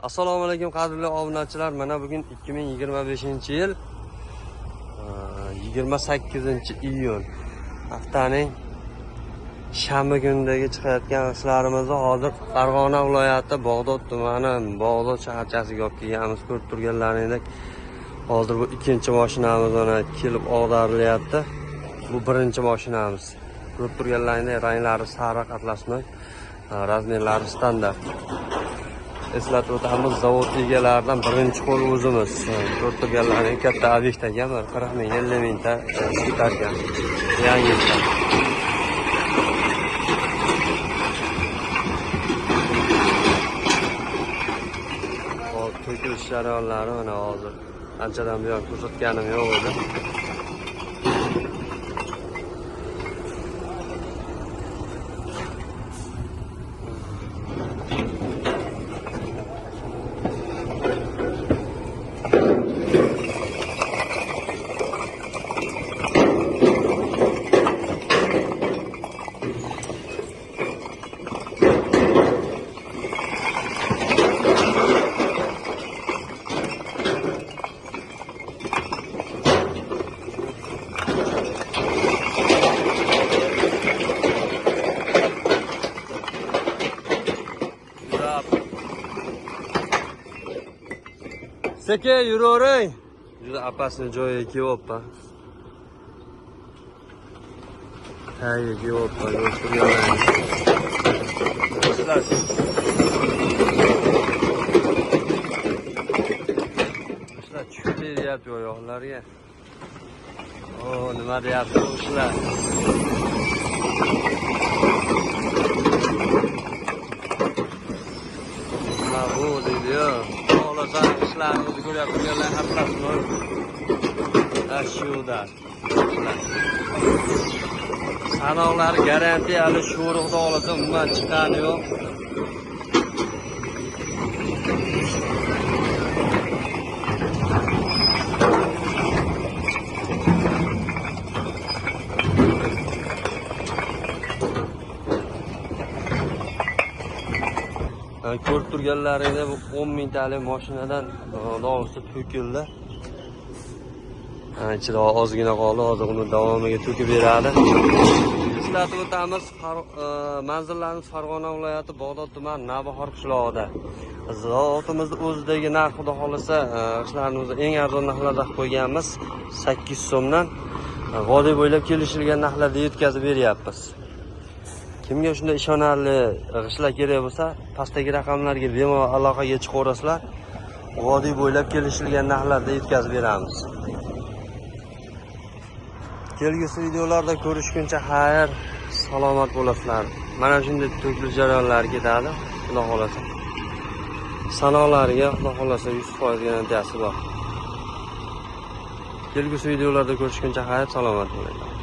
Assalomu alaykum qadrli obunachilar. Mana bugun 2025-yil 28-iyun haftaning shanba kunidagi chiqayotgan ishlarimizni hozir Farg'ona viloyati Bog'dod tumani Bog'dod shaharchasiga olib kelganmiz. Ko'rib turganlaringdek hozir bu ikkinchi mashinamiz ona kelib og'darilyapti. Bu birinchi mashinamiz. Ko'rib turganlaringdek ranglari sariq atlasnoy, razmerlari standart. Eslatib o'tamiz, zavod egalaridan birinchi qo'l o'zimiz. Ko'rib turganlaring katta obyekt ekan, 40 ming, 50 mingta chiqargan. Yangi to'kilish jarayonlari mana hozir anchadan buyon ko'rsatganim yo'q edi. Seke yuravering. Juda apasini joyiga kelyapman. Tagiga kelyapman. Ishlar tushib deyapti oyoqlarga. Nima deyapti ishlar? Nima bu deydi-yu. İşlerimizi görüp turganlar hammasini ashuda. Sanoqlar garanti hali sho'riqda olsa umuman chiqqani yo'q. Ko'rib turganlaringda bu 10 mingtalik mashinadan dog'isi to'kildi. Ichida ozgina qoldi, hozir uni davomiga to'kib beradi. Eslatib o'tamiz, manzillarimiz Farg'ona viloyati Bog'dod tumani Navbahor qishlog'ida. Zavodimizning o'zidagi narx xudo xolasa, ishlarimizni eng arzon narxlarda qilib qo'yganmiz. 800 so'mdan vodiy bo'ylab kelishilgan narxlarda yetkazib beryapmiz. Kimga shunday ishonarli g'ishlar kerak bo'lsa, pastdagi raqamlarga bemalol aloqaga chiqaverasizlar. Vodiy bo'ylab kelishilgan narxlarda yetkazib beramiz. Kelgusi videolarda ko'rishguncha xayr, salomat bo'lasizlar. Mana shunday to'kilish jarayonlari ketadi, xudo xolasa. Sanoqlariga xudo xolasa 100% garantiyasi bor. Kelgusi videolarda ko'rishguncha xayr, salomat bo'linglar.